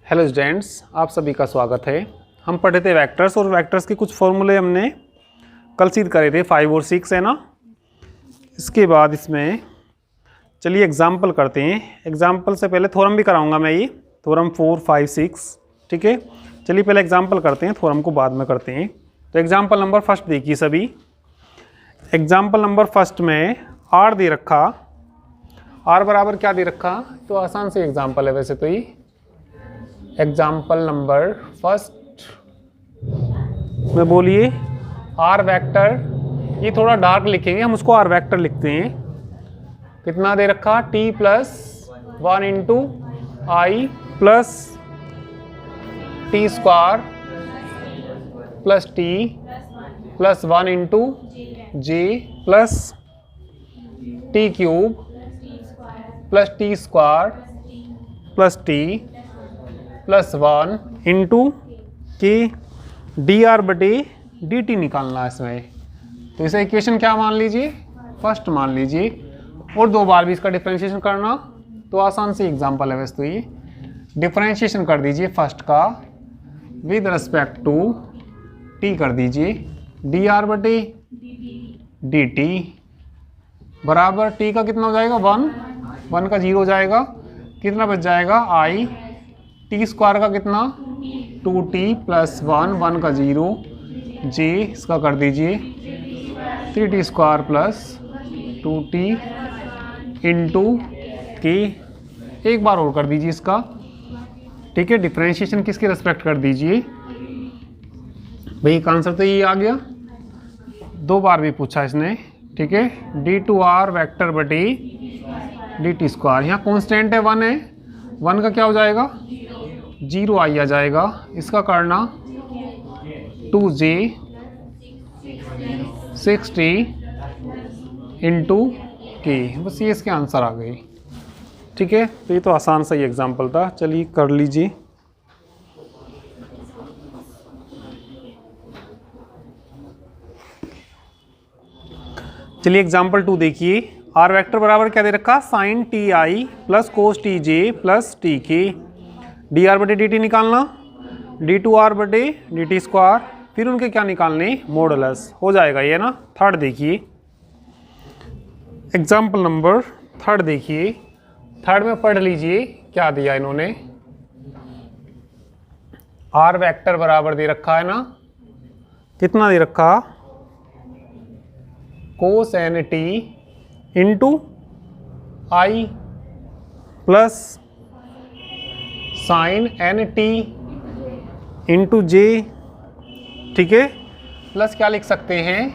Hello students, आप सभी का स्वागत है। हम पढ़े थे वेक्टर्स और वेक्टर्स के कुछ फॉर्मूले हमने कल सीध करे थे 5 और 6 है ना। इसके बाद इसमें चलिए एग्जाम्पल करते हैं। एग्जाम्पल से पहले थ्योरम भी कराऊंगा मैं, ये थ्योरम 4, 5, 6 ठीक है। चलिए पहले एग्जाम्पल करते हैं, थ्योरम को बाद में करते हैं। तो एग्जाम्पल नंबर फर्स्ट देखिए सभी। एग्जाम्पल नंबर फर्स्ट में आर दे रखा, आर बराबर क्या दे रखा, तो आसान से एग्जाम्पल है वैसे तो ये। एग्जाम्पल नंबर फर्स्ट में बोलिए आर वेक्टर, ये थोड़ा डार्क लिखेंगे हम, उसको आर वेक्टर लिखते हैं। कितना दे रखा, t plus 1 into i plus t square plus t plus 1 into j plus t cube plus t square plus t plus 1 into k d r बटे डी टी निकालना है इसमें। तो इसे इक्वेशन क्या मान लीजिए, फर्स्ट मान लीजिए, और दो बार भी इसका डिफरेंशिएशन करना। तो आसान सी एग्जांपल है वैसे तो ये। डिफरेंशिएशन कर दीजिए फर्स्ट का विद रिस्पेक्ट टू टी कर दीजिए, डी आर बटे डी टी बराबर टी का कितना हो जाएगा 1 का 0 हो जाएगा, कितना बच जाएगा आई, टी स्क्वायर का कितना 2t प्लस 1 का 0 जे, इसका कर दीजिए 3t square plus 2t into के। एक बार और कर दीजिए इसका, ठीक है। डिफरेंशिएशन किसके रेस्पेक्ट कर दीजिए भाई, का आंसर तो ये आ गया। दो बार भी पूछा इसने, ठीक है। d2r वेक्टर बटे dt स्क्वायर, यहाँ कॉन्स्टेंट है 1 है, 1 का क्या हो जाएगा 0 आ जाएगा। इसका करना 2j 6t इंटू के, बस ये इसके आंसर आ गए, ठीक है। तो ये तो आसान सा ही एग्जाम्पल था, चलिए कर लीजिए। चलिए एग्जाम्पल 2 देखिए। आर वेक्टर बराबर क्या दे रखा, sine t i plus cos t j plus t k, d r बटे डी टी निकालना, डी टू आर बटे डी टी स्क्वायर, फिर उनके क्या निकालने, मॉडुलस हो जाएगा ये ना। थर्ड देखिए, एग्जाम्पल नंबर थर्ड देखिए। थर्ड में पढ़ लीजिए क्या दिया इन्होंने। आर वेक्टर बराबर दे रखा है ना, कितना दे रखा, cos n t into i plus sine n t into j, ठीक है। प्लस क्या लिख सकते हैं,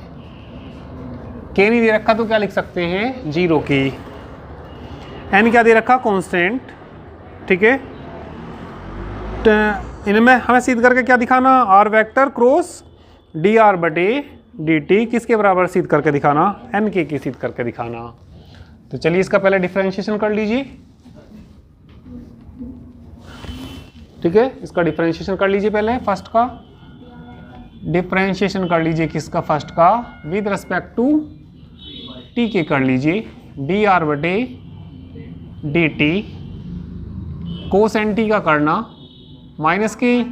के नहीं दे रखा तो क्या लिख सकते हैं 0 की, एन क्या दे रखा कांस्टेंट, ठीक है। इनमें हमें सीध करके क्या दिखाना, r vector cross d r बटे डी टी, किसके बराबर सीध करके दिखाना, एन के सीध करके दिखाना। तो चलिए इसका पहले डिफरेंशिएशन कर लीजिए, ठीक है। इसका डिफरेंशिएशन कर लीजिए पहले, फर्स्ट का डिफरेंशिएशन कर लीजिए, किसका, फर्स्ट का विद रिस्पेक्ट टू टी के कर लीजिए, डी आर बटे d t, cos n t का करना माइनस के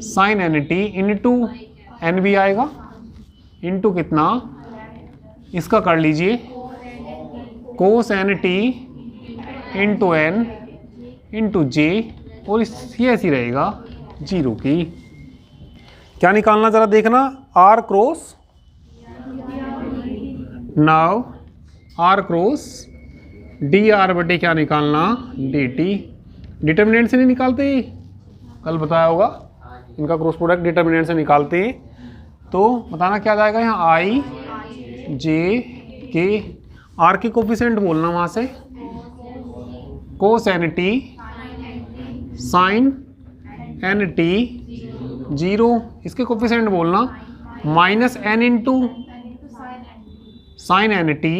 sine n t into n भी आएगा, इंटू कितना, इसका कर लीजिए cos n t into n into j, और ये ऐसी रहेगा 0 की। क्या निकालना जरा देखना, r cross, now r cross d r बटे क्या निकालना, डी टी। डिटर्मिनेंट से नहीं निकालते, कल बताया होगा, इनका क्रॉस प्रोडक्ट डिटर्मिनेंट से निकालते हैं। तो बताना क्या जाएगा यहाँ, आई जे के, आर के कोफिशिएंट बोलना वहाँ से, cos n t sine n t 0, इसके कोफिशिएंट बोलना minus n into sine n t,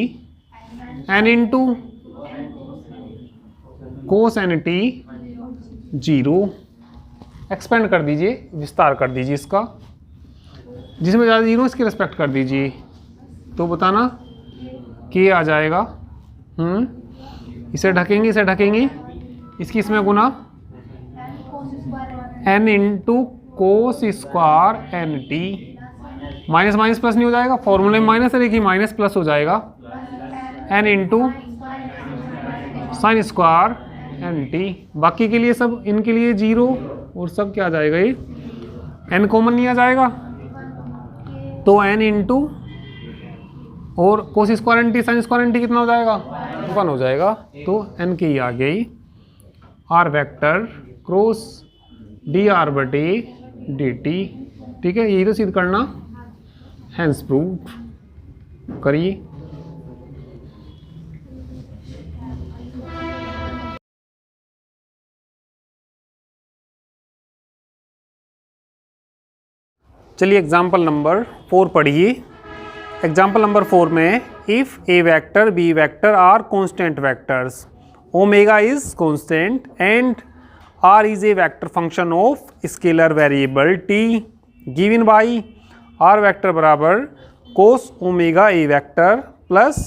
n into cos n t 0। Expand कर दीजिए, विस्तार कर दीजिए इसका, जिसमें ज़्यादा 0 इसकी रिस्पेक्ट कर दीजिए, तो बताना के आ जाएगा। इसे ढकेंगे, इसे ढकेंगे, इसकी इसमें गुना n into cos square n t, minus minus plus नहीं हो जाएगा, फॉर्मूले में माइनस है देखिए, माइनस प्लस हो जाएगा, n into sine square n t. बाकी के लिए सब, इनके लिए 0 और सब क्या आ जाएगा, ये n कॉमन नहीं आ जाएगा, तो n इंटू और cos square n t sine square n t कितना हो जाएगा, 1 हो जाएगा। तो n की आ गई r vector cross d r बटे डी टी। ठीक है, यही तो सिद्ध करना, हैंस प्रूव करिए। चलिए एग्जाम्पल नंबर 4 पढ़िए। एग्जाम्पल नंबर 4 में if a vector b vector are constant vectors, omega is constant and r is a vector function of scalar variable t given by r vector बराबर cos omega a vector plus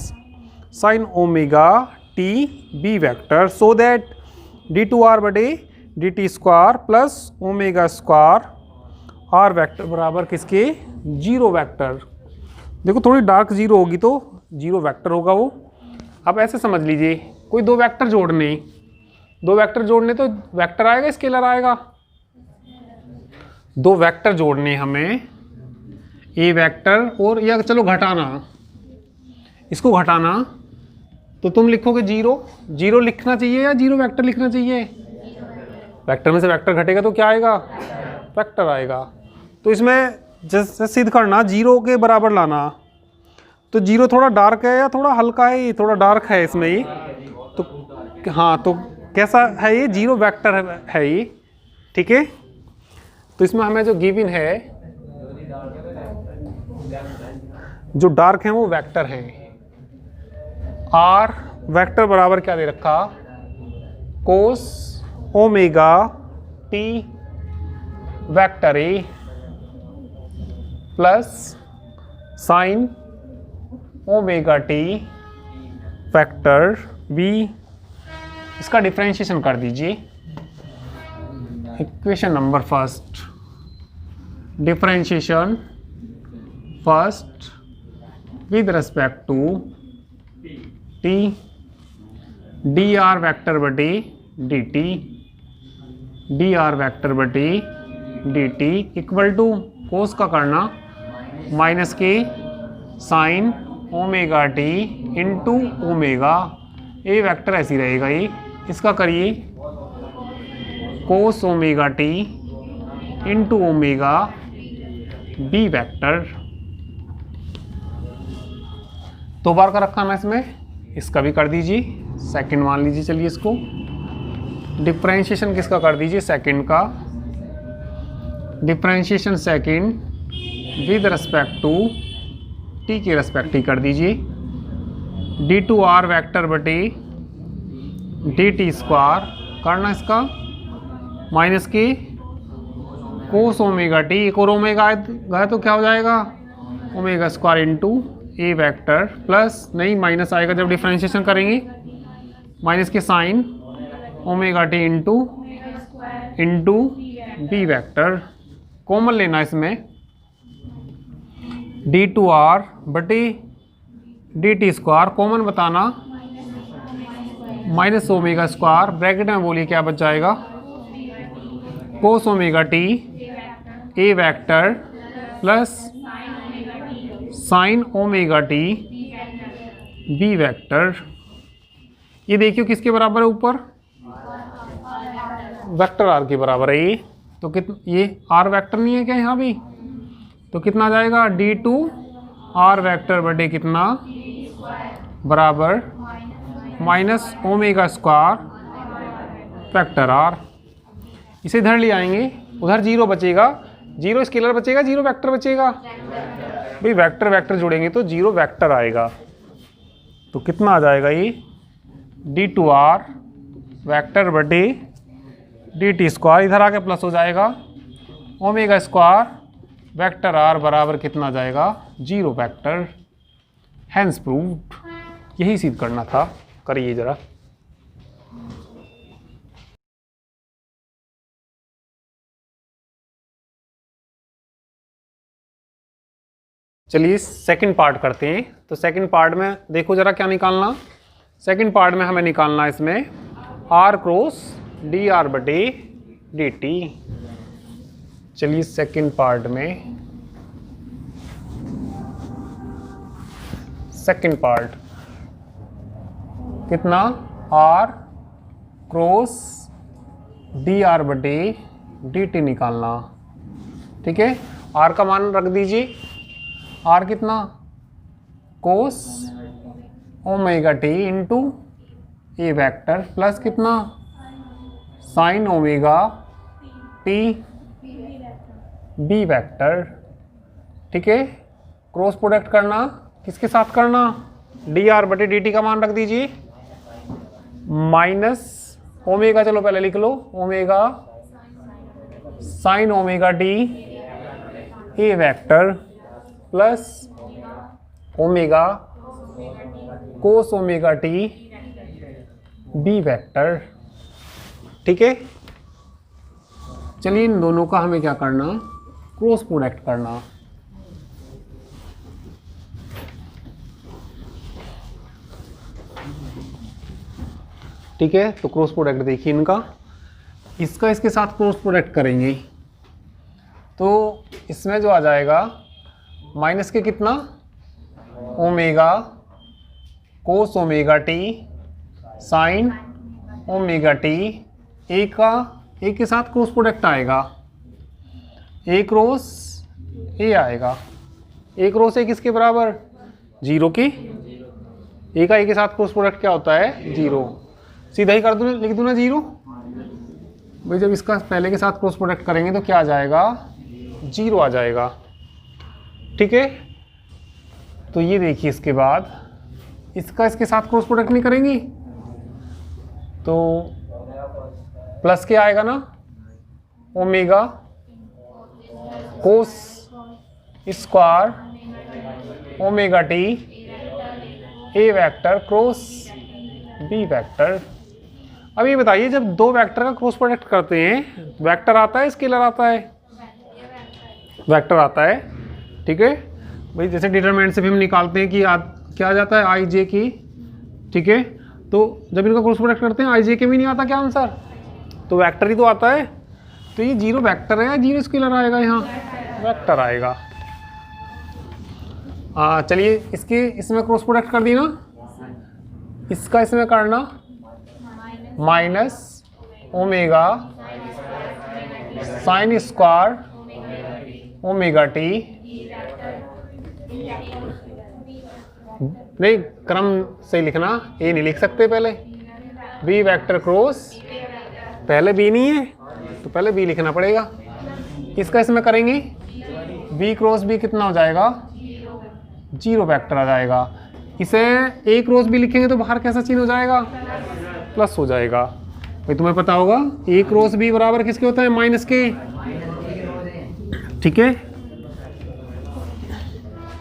sine omega t b vector, so that d two r बटे d t square plus omega square r vector बराबर किसके, 0 vector. देखो थोड़ी dark 0 होगी तो 0 vector होगा वो। अब ऐसे समझ लीजिए, कोई 2 वेक्टर जोड़ने, 2 वेक्टर जोड़ने तो वेक्टर आएगा स्केलर आएगा, 2 वेक्टर जोड़ने हमें, ए वेक्टर और या चलो घटाना, इसको घटाना, तो तुम लिखोगे 0, 0 लिखना चाहिए या 0 वेक्टर लिखना चाहिए, वेक्टर में से वेक्टर घटेगा तो क्या आएगा, वेक्टर आएगा। तो इसमें जैसे सिद्ध करना 0 के बराबर लाना, तो 0 थोड़ा डार्क है या थोड़ा हल्का है, ये थोड़ा डार्क है इसमें ये, तो हाँ, तो कैसा है ये, 0 वेक्टर है ये। ठीक है, तो इसमें हमें जो गिवन है, जो डार्क हैं वो वेक्टर हैं, आर वेक्टर बराबर क्या दे रखा, cos omega t vector a plus sine omega t vector b. इसका डिफरेंशिएशन कर दीजिए। Equation number first, differentiation first with respect to t, d r vector बटे d t, d r vector बटे d t equal to cos का करना minus के sine omega t into omega, a vector ऐसी रहेगा ये, इसका करिए cos omega t into omega b vector. 2 बार का रखा ना इसमें, इसका भी कर दीजिए, सेकंड मान लीजिए, चलिए इसको डिफरेंशिएशन किसका कर दीजिए, सेकंड का, differentiation second with respect to t के रिस्पेक्ट ही कर दीजिए, डी टू आर वेक्टर बटे डी टी स्क्वायर करना इसका माइनस के कोस ओमेगा टी, एक और ओमेगा गया तो क्या हो जाएगा, omega square into a vector plus, नहीं माइनस आएगा जब डिफरेंशिएशन करेंगे, माइनस के sine omega t into b vector, common लेना इसमें, डी टू आर बटे डी टी स्क्वायर कॉमन बताना, माइनस ओमेगा स्क्वायर ब्रैकेट में बोलिए क्या बच जाएगा, cos omega t a vector plus sine omega t b vector. ये देखियो किसके बराबर है, ऊपर वेक्टर आर के बराबर है ये, तो कितना, ये आर वेक्टर नहीं है क्या यहाँ भी, तो कितना आ जाएगा, डी टू आर वेक्टर बटे कितना बराबर minus omega square vector r. इसे इधर ले आएंगे, उधर 0 बचेगा, 0 स्केलर बचेगा, 0 वेक्टर बचेगा, भाई वेक्टर वेक्टर जोड़ेंगे तो 0 वेक्टर आएगा, तो कितना आ जाएगा ये, डी टू आर वेक्टर बटे डी टी स्क्वायर, इधर आके प्लस हो जाएगा, ओमेगा स्क्वायर वेक्टर आर बराबर कितना आ जाएगा, 0 वेक्टर। Hence proved. यही सिद्ध करना था, करिए ज़रा। चलिए सेकंड पार्ट करते हैं। तो सेकंड पार्ट में देखो ज़रा क्या निकालना। सेकंड पार्ट में हमें निकालना इसमें r क्रॉस डी आर बटे डी टी। चलिए सेकंड पार्ट में सेकंड पार्ट कितना r क्रॉस डी आर बटे डी टी निकालना। ठीक है, r का मान रख दीजिए। r कितना cos omega t into a vector plus कितना sine omega t b vector. ठीक है, क्रॉस प्रोडक्ट करना किसके साथ करना, डी आर बटे डी टी का मान रख दीजिए माइनस ओमेगा, चलो पहले लिख लो, omega sine omega t a vector plus omega cos omega t b vector. ठीक है, चलिए इन दोनों का हमें क्या करना, क्रॉस प्रोडक्ट करना। ठीक है, तो क्रॉस प्रोडक्ट देखिए इनका, इसका इसके साथ क्रॉस प्रोडक्ट करेंगे तो इसमें जो आ जाएगा माइनस के कितना omega cos omega t sine omega t, a का ए के साथ क्रॉस प्रोडक्ट आएगा, ए क्रॉस ए आएगा, ए क्रॉस ए किसके बराबर, जीरो की। ए का ए के साथ क्रॉस प्रोडक्ट क्या होता है, जीरो। सीधा ही कर दूँ, लिख दूँ ना जीरो। भाई जब इसका पहले के साथ क्रॉस प्रोडक्ट करेंगे तो क्या आ जाएगा, जीरो आ जाएगा। ठीक है, तो ये देखिए इसके बाद इसका इसके साथ क्रॉस प्रोडक्ट नहीं करेंगी तो प्लस क्या आएगा ना, omega cos square omega t a vector cross b vector. अब ये बताइए जब दो वेक्टर का क्रॉस प्रोडक्ट करते हैं वेक्टर आता है स्केलर आता है, वेक्टर आता है। ठीक है भाई, जैसे डिटरमिनेंट से भी हम निकालते हैं कि क्या आ जाता है आई जे की। ठीक है, तो जब इनका क्रॉस प्रोडक्ट करते हैं आई जे के भी नहीं आता क्या आंसर, तो वेक्टर ही तो आता है। तो ये जीरो वेक्टर है, जीरो स्केलर आएगा, यहाँ वेक्टर आएगा। चलिए इसके इसमें क्रॉस प्रोडक्ट कर दी ना, इसका इसमें करना minus omega sine square omega T, नहीं क्रम से लिखना, ए नहीं लिख सकते पहले, बी वेक्टर क्रॉस, पहले बी नहीं है तो पहले बी लिखना पड़ेगा। इसका इसमें करेंगे बी क्रॉस बी कितना हो जाएगा, जीरो वेक्टर आ जाएगा। इसे ए क्रॉस बी लिखेंगे तो बाहर कैसा चिन्ह हो जाएगा, प्लस हो जाएगा। भाई तुम्हें पता होगा ए क्रॉस बी बराबर किसके होता है, माइनस के। ठीक है,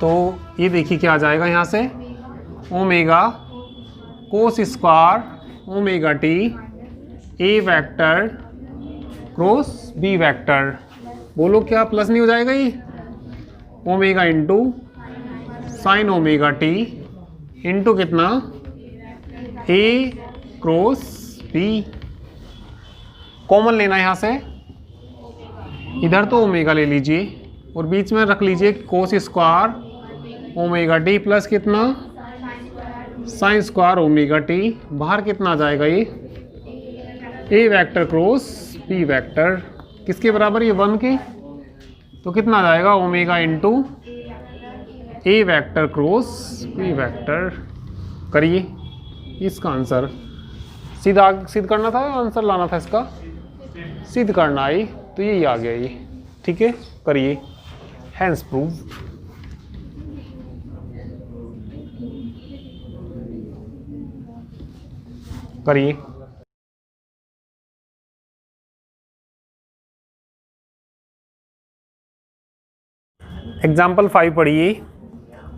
तो ये देखिए क्या आ जाएगा यहाँ से, omega cos square omega t a vector cross b vector. बोलो क्या प्लस नहीं हो जाएगा ये, omega into sine omega t into कितना ए क्रॉस बी। कॉमन लेना यहाँ से, इधर तो ओमेगा ले लीजिए और बीच में रख लीजिए कोस स्क्वायर ओमेगा टी प्लस कितना साइन स्क्वायर ओमेगा टी। बाहर कितना आ जाएगा ये, ए वेक्टर क्रॉस बी वेक्टर, किसके बराबर, ये 1 के। तो कितना आ जाएगा, omega into a vector cross b vector. करिए इसका आंसर सीधा सिद्ध करना था, आंसर लाना था इसका, सिद्ध करना आई तो यही आ गया ये। ठीक है, करिए हैंस प्रूव। करिए एग्जाम्पल 5 पढ़िए।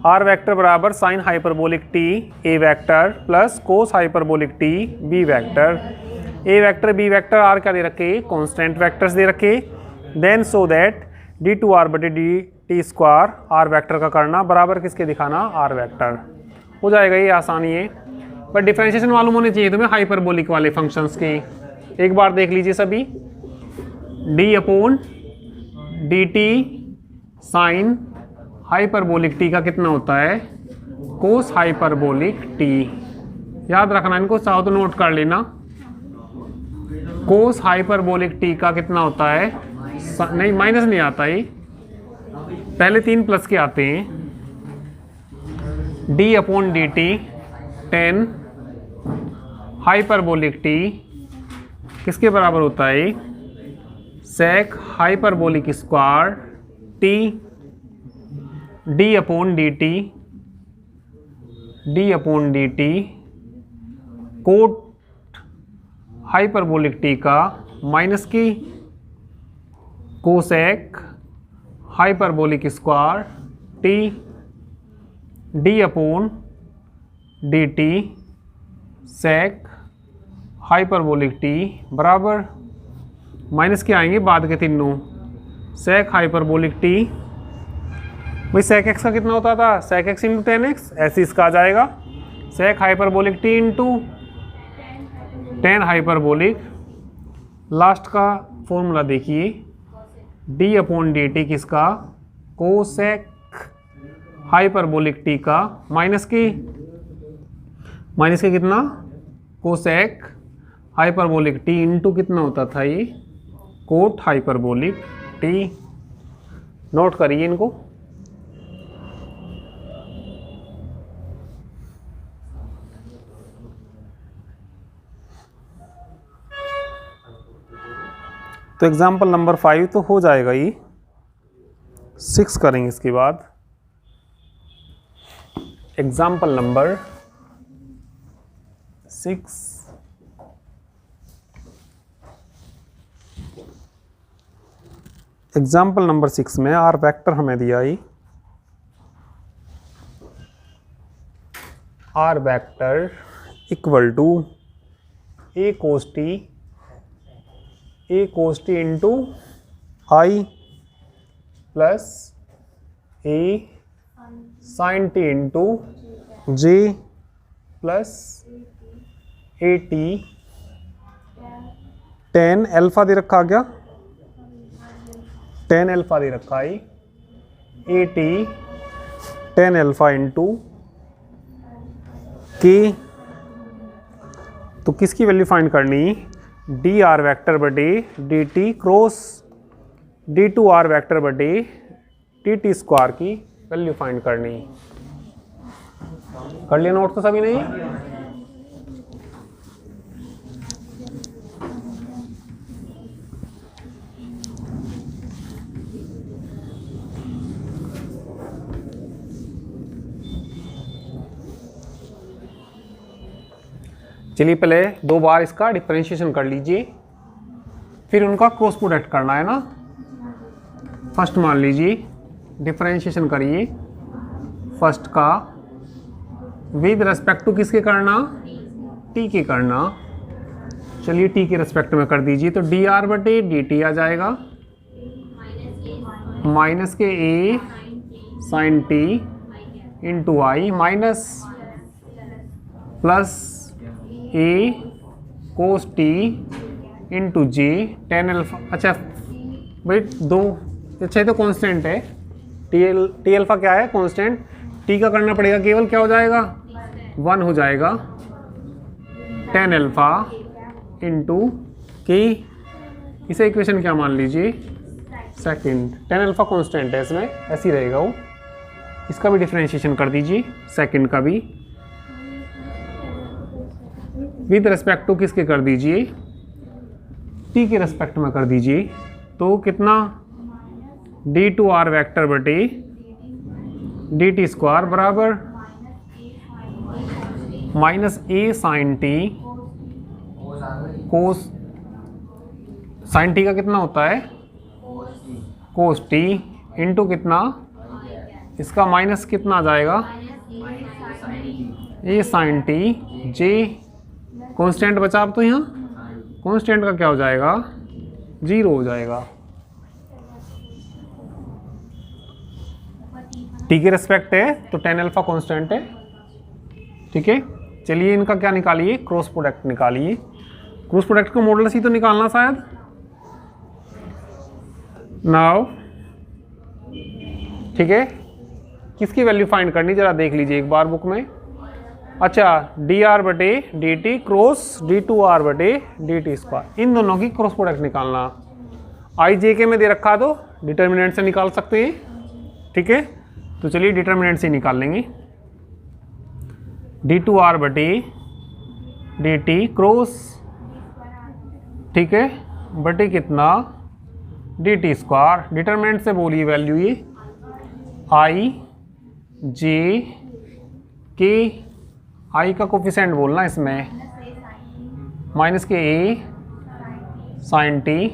आर वेक्टर बराबर sine hyperbolic t a vector plus cos hyperbolic t b vector. A vector b vector are क्या दे रखे, कांस्टेंट वेक्टर्स दे रखे। Then so that d two r बटे d t square r vector का करना बराबर किसके दिखाना, आर वेक्टर। हो जाएगा ये आसानी है, पर डिफरेंशिएशन मालूम होनी चाहिए तुम्हें हाइपरबोलिक वाले फंक्शंस की। एक बार देख लीजिए सभी, D upon d T sign hyperbolic t का कितना होता है, कोस हाइपरबोलिक टी। याद रखना इनको, चाहो तो नोट कर लेना। कोस हाइपरबोलिक टी का कितना होता है, नहीं माइनस नहीं आता ही, पहले 3 प्लस के आते हैं। D upon d t tan hyperbolic t किसके बराबर होता है, sec hyperbolic square t d upon d t cot hyperbolic t का माइनस की cosec hyperbolic square t d upon d t sec hyperbolic t बराबर माइनस के आएंगे बाद के तीनों, सेक हाइपरबोलिक टी, भाई सेक एक्स का कितना होता था, sec x into tan x, ऐसे इसका आ जाएगा sec hyperbolic t into tan hyperbolic. Last का फॉर्मूला देखिए, डी अपॉन डी टी किसका, कोसेक हाइपरबोलिक टी का माइनस के कितना, कोसेक हाइपरबोलिक टी इंटू कितना होता था ये, कोट हाइपरबोलिक टी। नोट करिए इनको। तो एग्जाम्पल नंबर 5 तो हो जाएगा ये, 6 करेंगे इसके बाद। एग्जाम्पल नंबर 6, एग्जाम्पल नंबर 6 में आर वेक्टर हमें दिया ही, r vector equal to a cos t into i plus a sine t into j plus a t tan alpha दे रखा क्या, टेन एल्फा दे रखा है, a t tan alpha into k. तो किसकी वैल्यू फाइंड करनी, डी आर वैक्टर बटे d t cross d two r vector बटे टी टी स्क्वायर की वैल्यू फाइंड करनी। कर लिया नोट तो सभी नहीं, चलिए पहले 2 बार इसका डिफरेंशिएशन कर लीजिए, फिर उनका क्रॉस प्रोडक्ट करना है ना। फर्स्ट मान लीजिए डिफरेंशिएशन करिए, फर्स्ट का विद रेस्पेक्ट टू किसके करना, टी के करना। चलिए टी के रेस्पेक्ट में कर दीजिए, तो डी आर बटे डी टी आ जाएगा माइनस के a sine t into i minus plus a cos t into j tan alpha. अच्छा भाई 2, अच्छा ये तो कांस्टेंट है, टी एल्फा क्या है, कांस्टेंट। टी का करना पड़ेगा केवल, क्या हो जाएगा 1 हो जाएगा, टेन एल्फा इंटू के, इसे इक्वेशन क्या मान लीजिए, सेकंड। टेन एल्फा कांस्टेंट है इसमें, ऐसे ही रहेगा वो। इसका भी डिफरेंशिएशन कर दीजिए, सेकंड का भी विद रेस्पेक्ट टू किसके कर दीजिए, टी के रेस्पेक्ट में कर दीजिए। तो कितना, डी टू आर वैक्टर बटे डी टी स्क्वायर बराबर माइनस ए साइन टी कोस, साइन टी का कितना होता है, कोस टी इंटू कितना, इसका माइनस कितना आ जाएगा, ए साइन टी जे, कांस्टेंट बचा अब तो यहाँ, कांस्टेंट का क्या हो जाएगा 0 हो जाएगा। टी के रेस्पेक्ट है तो टेन अल्फा कांस्टेंट है। ठीक है, चलिए इनका क्या निकालिए, क्रॉस प्रोडक्ट निकालिए। क्रॉस प्रोडक्ट का मॉडुलस ही तो निकालना शायद। नाउ ठीक है, किसकी वैल्यू फाइंड करनी जरा देख लीजिए एक बार बुक में। अच्छा, डी आर बटे d t cross d two r बटे डी टी स्क्वायर, इन दोनों की क्रॉस प्रोडक्ट निकालना। आई जे के में दे रखा तो डिटर्मिनेंट से निकाल सकते हैं। ठीक है, तो चलिए डिटर्मिनेंट से निकाल लेंगे। डी टू आर बटे डी टी क्रॉस, ठीक है, बटे कितना डी टी स्क्वायर। डिटर्मिनेंट से बोलिए वैल्यू ये आई जे के, आई का कोफिशिएंट बोलना इसमें, माइनस के a sine T,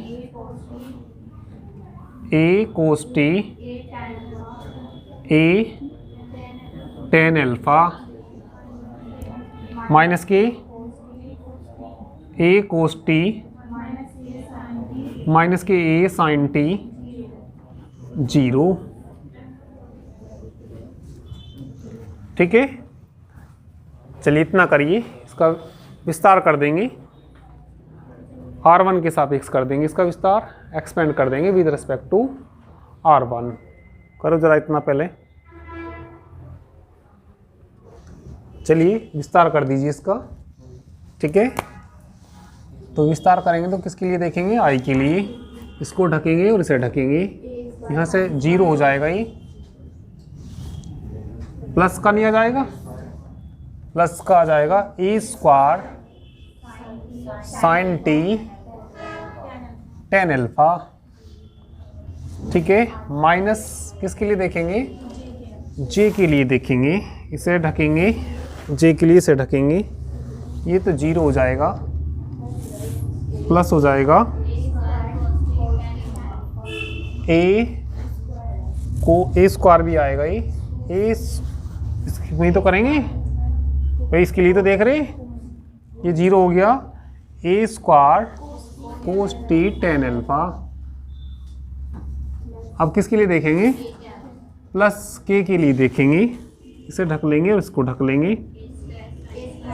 A cos T, A tan alpha, minus के ए कोस टी, माइनस के ए साइन टी, 0। ठीक है, चलिए इतना करिए, इसका विस्तार कर देंगे, R1 के सापेक्ष कर देंगे इसका विस्तार, एक्सपेंड कर देंगे विद रिस्पेक्ट टू R1। करो जरा इतना पहले, चलिए विस्तार कर दीजिए इसका। ठीक है, तो विस्तार करेंगे तो किसके लिए देखेंगे, आई के लिए। इसको ढकेंगे और इसे ढकेंगे, यहाँ से 0 हो जाएगा, ये प्लस का नहीं आ जाएगा, प्लस का आ जाएगा a square sine t tan alpha. ठीक है, माइनस किसके लिए देखेंगे, जे के लिए देखेंगे, इसे ढकेंगे, जे के लिए इसे ढकेंगे, ये तो 0 हो जाएगा, प्लस हो जाएगा ए को ए स्क्वायर भी आएगा, ये वही तो करेंगे भाई, इसके लिए तो देख रहे, ये 0 हो गया, a square cos t tan alpha. अब किसके लिए देखेंगे, प्लस के लिए देखेंगे, इसे ढक लेंगे और इसको ढक लेंगे,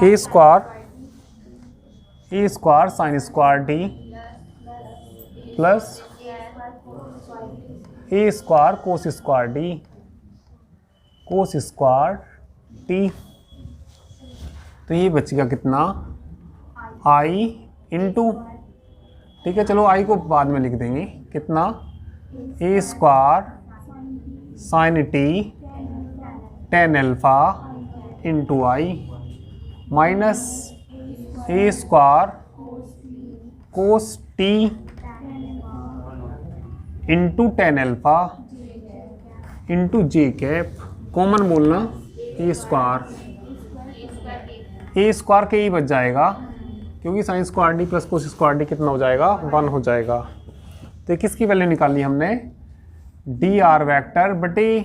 a square sine square t plus a square cos square d cos square t. तो ये बचेगा कितना, आई इंटू, ठीक है, चलो आई को बाद में लिख देंगे, कितना a square sine t tan alpha into i minus a square cos t into tan alpha into j cap, common बोलना ए स्क्वायर के ही बच जाएगा, क्योंकि sine square d plus cos square d कितना हो जाएगा, 1 हो जाएगा। तो किसकी वैल्यू निकालनी हमने, डी आर वैक्टर बटे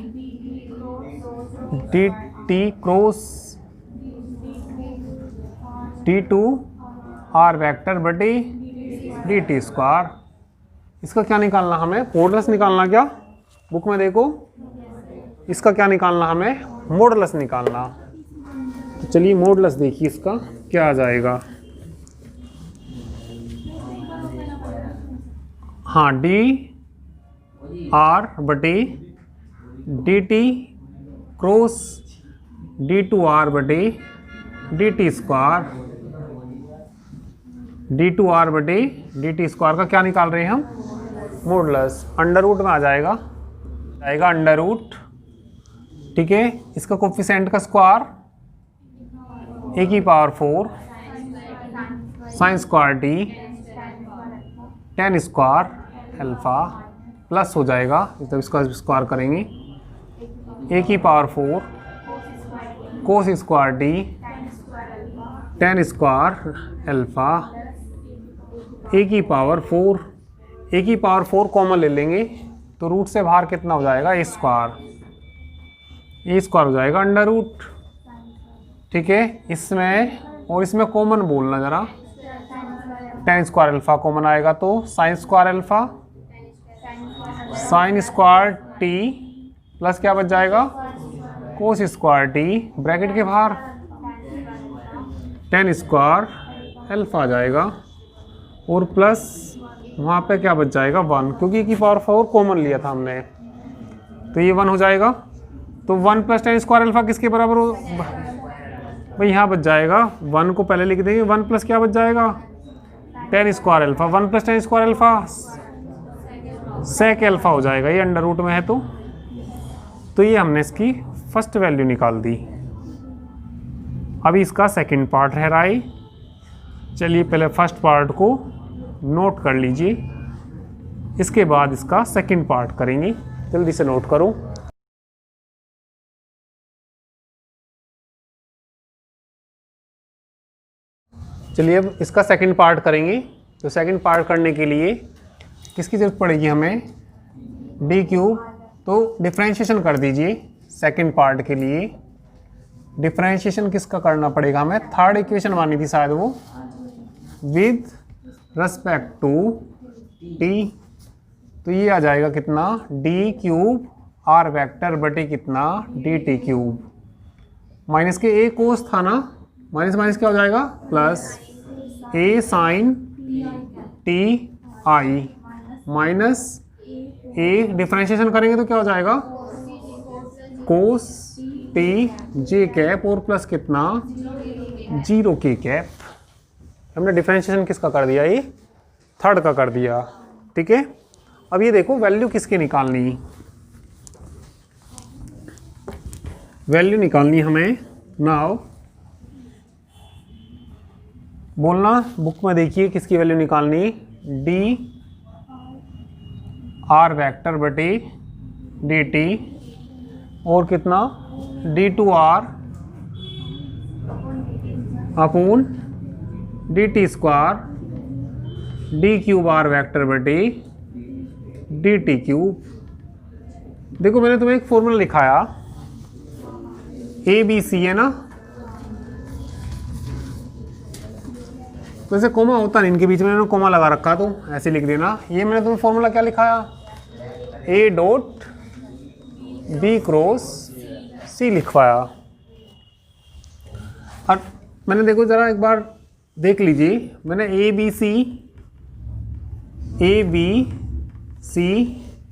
d t cross d two r vector बटे डी टी स्क्वायर। इसका क्या निकालना हमें, मॉडुलस निकालना, क्या बुक में देखो, इसका क्या निकालना हमें, मॉडुलस निकालना। तो चलिए मॉडुलस देखिए इसका क्या आ जाएगा। हाँ, डी आर बटे d t cross d two r बटे d t square, d two r बटे डी टी स्क्वायर का क्या निकाल रहे हैं हम, मॉडुलस। अंडर रूट में आ जाएगा, अंडर रूट। ठीक है, इसका कोफिशिएंट का स्क्वायर ए की power 4 sine square t tan square alpha plus हो जाएगा, जब इसका स्क्वायर करेंगे ए की power 4 cos square t tan square alpha a की पावर 4, ए की पावर 4 कॉमन ले लेंगे तो रूट से बाहर कितना हो जाएगा, ए स्क्वायर हो जाएगा अंडर रूट। ठीक है, इसमें और इसमें कॉमन बोलना जरा, टेन स्क्वायर अल्फा कॉमन आएगा तो sine square alpha sign square t plus क्या बच जाएगा, कोस स्क्वायर टी ब्रैकेट के बाहर टेन स्क्वायर अल्फा आ जाएगा और प्लस वहाँ पे क्या बच जाएगा 1, क्योंकि की पावर 4 कॉमन लिया था हमने, तो ये 1 हो जाएगा। तो 1 + टेन स्क्वायर अल्फा किसके बराबर हो भाई, यहाँ बच जाएगा 1 को पहले लिख देंगे, 1 प्लस क्या बच जाएगा 10 square alpha, 1 + 10 square alpha sec alpha हो जाएगा, ये अंडर रूट में है। तो ये हमने इसकी फर्स्ट वैल्यू निकाल दी। अभी इसका सेकंड पार्ट रह रहा है। चलिए पहले फर्स्ट पार्ट को नोट कर लीजिए, इसके बाद इसका सेकंड पार्ट करेंगे। जल्दी से नोट करो। चलिए अब इसका सेकंड पार्ट करेंगे। तो सेकंड पार्ट करने के लिए किसकी ज़रूरत पड़ेगी हमें, d³। तो डिफ्रेंशिएशन कर दीजिए सेकंड पार्ट के लिए। डिफ्रेंशिएशन किसका करना पड़ेगा हमें, थर्ड इक्वेशन मानी थी शायद वो, विद रिस्पेक्ट टू t। तो ये आ जाएगा कितना d³ r वेक्टर बटे कितना dt³। माइनस के a कोस था ना, माइनस माइनस क्या हो जाएगा plus a sine t i minus a differentiation करेंगे तो क्या हो जाएगा कोस t j कैप और प्लस कितना 0 k कैप। हमने डिफ्रेंशिएशन किसका कर दिया, ये थर्ड का कर दिया। ठीक है, अब ये देखो वैल्यू किसकी निकालनी, वैल्यू निकालनी हमें। नाउ बोलना, बुक में देखिए किसकी वैल्यू निकालनी, डी आर वेक्टर बटे डी टी और कितना d2r अपून dt² d³ वेक्टर बटे dt³। देखो मैंने तुम्हें एक फॉर्मूला लिखाया, ABC है ना, तो ऐसे कोमा होता नहीं, इनके बीच में मैंने कोमा लगा रखा, तो ऐसे लिख देना। ये मैंने तुम्हें फॉर्मूला क्या लिखाया, A.B×C लिखवाया। और मैंने देखो ज़रा एक बार देख लीजिए, मैंने ABC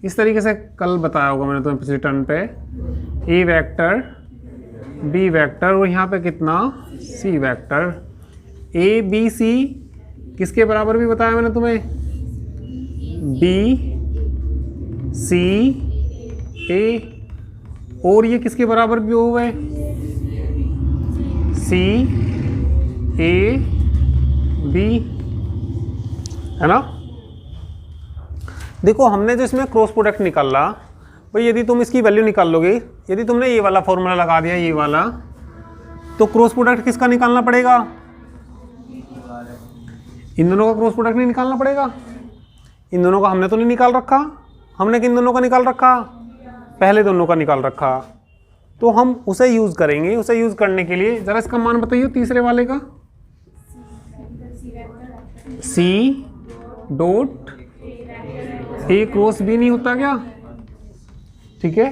इस तरीके से कल बताया होगा मैंने तुम्हें पिछले टर्न पे, A वेक्टर B वेक्टर और यहाँ पे कितना C वेक्टर। ABC किसके बराबर भी बताया मैंने तुम्हें, BC A, और ये किसके बराबर भी हुए C A B, है ना। देखो हमने जो इसमें क्रॉस प्रोडक्ट निकाला भाई, यदि तुम इसकी वैल्यू निकाल लोगे, यदि तुमने ये वाला फॉर्मूला लगा दिया ये वाला, तो क्रॉस प्रोडक्ट किसका निकालना पड़ेगा, इन दोनों का क्रॉस प्रोडक्ट नहीं निकालना पड़ेगा। इन दोनों का हमने तो नहीं निकाल रखा, हमने किन दोनों का निकाल रखा, पहले दोनों का निकाल रखा, तो हम उसे यूज़ करेंगे। उसे यूज़ करने के लिए ज़रा इसका मान बताइए तीसरे वाले का, C dot A cross B नहीं होता क्या, ठीक है।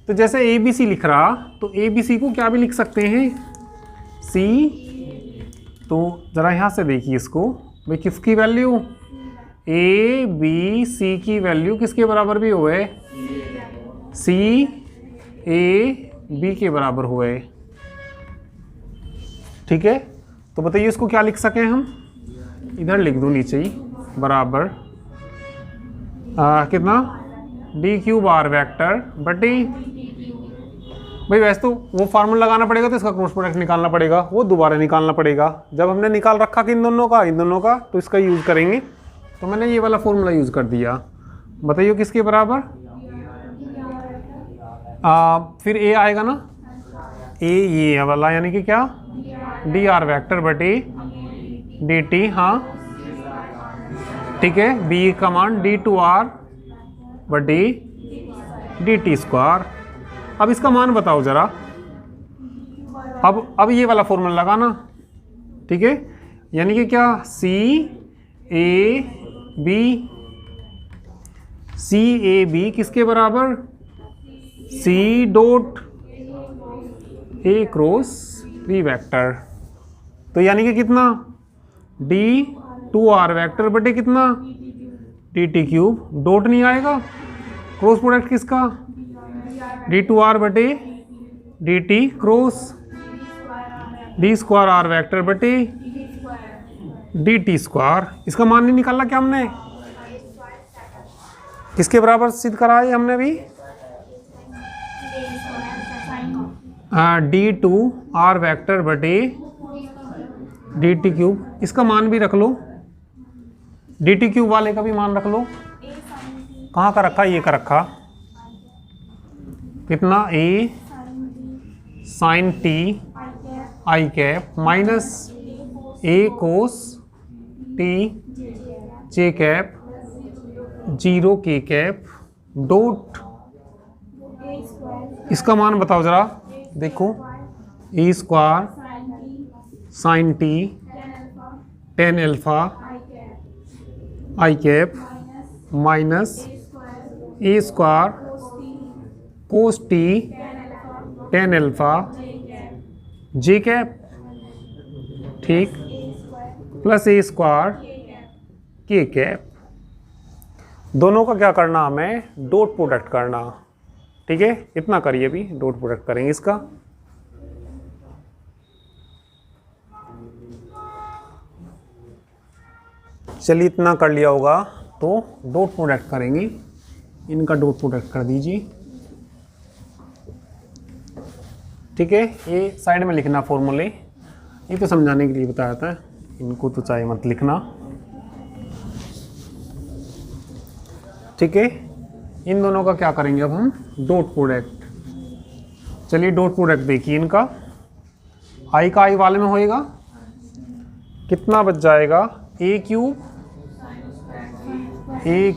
तो जैसे ABC लिख रहा, तो ABC को क्या भी लिख सकते हैं C। तो ज़रा यहाँ से देखिए इसको भाई, किसकी वैल्यू ABC की वैल्यू किसके बराबर भी हुए, CAB के बराबर हुए, ठीक है। तो बताइए इसको क्या लिख सकें हम, इधर लिख दूँ नीचे ही, बराबर कितना d³ वेक्टर बटी, भाई वैसे तो वो फार्मूला लगाना पड़ेगा तो इसका क्रॉस प्रोडक्ट निकालना पड़ेगा, वो दोबारा निकालना पड़ेगा। जब हमने निकाल रखा कि इन दोनों का तो इसका यूज़ करेंगे। तो मैंने ये वाला फॉर्मूला यूज़ कर दिया। बताइए किसके बराबर, फिर A आएगा ना, A ये वाला यानी कि क्या dr वेक्टर बटे dt, हाँ ठीक है। B का मान d2r बटे dt²। अब इसका मान बताओ ज़रा, अब ये वाला फॉर्मूला लगाना, ठीक है। यानी कि क्या CAB किसके बराबर, C dot a cross b vector. तो यानी कि कितना d2r वेक्टर बटे कितना dt क्यूब, डॉट नहीं आएगा, क्रॉस प्रोडक्ट किसका d2r बटे dt cross d square r vector बटे dt स्क्वायर। इसका मान नहीं निकाला क्या हमने, किसके बराबर सिद्ध करा है हमने अभी, d2r वेक्टर बटे dt क्यूब। इसका मान भी रख लो, dt क्यूब वाले का भी मान रख लो। कहाँ का रखा, ये का रखा, कितना a sine t i cap minus a cos t j cap 0 k cap dot, इसका मान बताओ जरा, देखो a square sine t tan alpha i cap minus a square cos t tan alpha j cap, ठीक, plus a square k cap. दोनों का क्या करना, हमें डॉट प्रोडक्ट करना, ठीक है। इतना करिए, अभी डॉट प्रोडक्ट करेंगे इसका। चलिए इतना कर लिया होगा, तो डॉट प्रोडक्ट करेंगे, इनका डॉट प्रोडक्ट कर दीजिए, ठीक है। ये साइड में लिखना फॉर्मूले, ये तो समझाने के लिए बताया था, इनको तो चाहे मत लिखना, ठीक है। इन दोनों का क्या करेंगे अब हम, डॉट प्रोडक्ट। चलिए डॉट प्रोडक्ट देखिए इनका, आई का आई वाले में होएगा, कितना बच जाएगा, a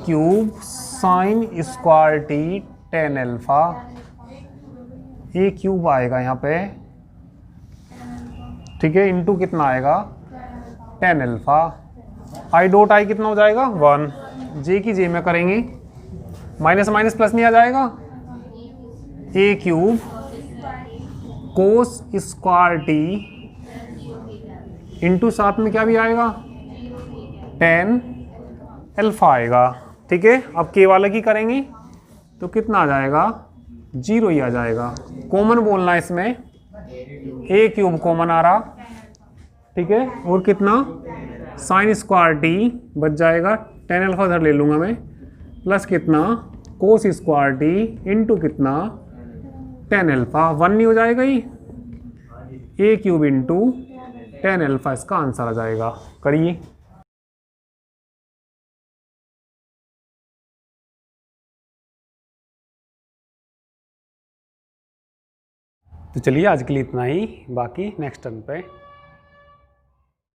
cube sine square t tan alpha, a cube आएगा यहाँ पे, ठीक है, इंटू कितना आएगा tan alpha, i dot i कितना हो जाएगा 1, जे की जे में करेंगे, माइनस माइनस प्लस नहीं आ जाएगा, a cube cos square t into साथ में क्या भी आएगा 10 अल्फा आएगा, ठीक है। अब के वाले की करेंगे तो कितना आ जाएगा, 0 ही आ जाएगा। कॉमन बोलना है इसमें, ए क्यूब कॉमन आ रहा, ठीक है, और कितना साइन स्क्वायर टी बच जाएगा, 10 अल्फा इधर ले लूँगा मैं, प्लस कितना कोस स्क्वायर टी इंटू कितना 10 अल्फा, 1 नहीं हो जाएगा ही, ए क्यूब इंटू 10 अल्फा इसका आंसर आ जाएगा। करिए, तो चलिए आज के लिए इतना ही, बाकी नेक्स्ट टर्न पे